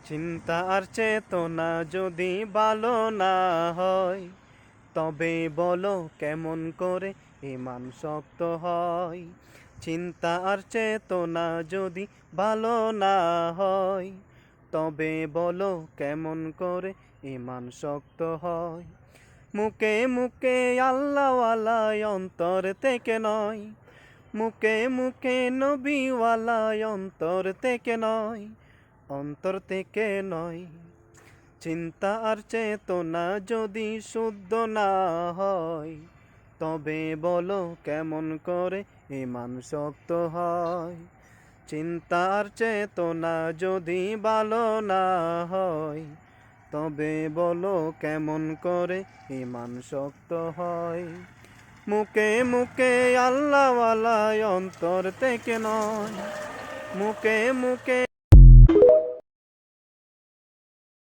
চিন্তা আর চেতনা যদি ভালো না হয়, তবে বলো কেমন করে ইমান শক্ত হয়। চিন্তা আর চেতনা যদি ভালো না হয়, তবে বলো কেমন করে ইমান শক্ত হয়। মুখে মুখে আল্লাহওয়ালায় অন্তর থেকে নয়, মুখে মুখে নবীওয়ালায় অন্তর থেকে নয়, অন্তর থেকে নয়। চিন্তা আর চেতনা যদি শুদ্ধ না হয়, তবে বলো কেমন করে ইমান শক্ত হয়। চিন্তা আর চেতনা যদি ভালো না হয়, তবে বলো কেমন করে ইমান শক্ত হয়। মুখে মুখে আল্লাহওয়ালায় অন্তর থেকে নয়, মুখে মুখে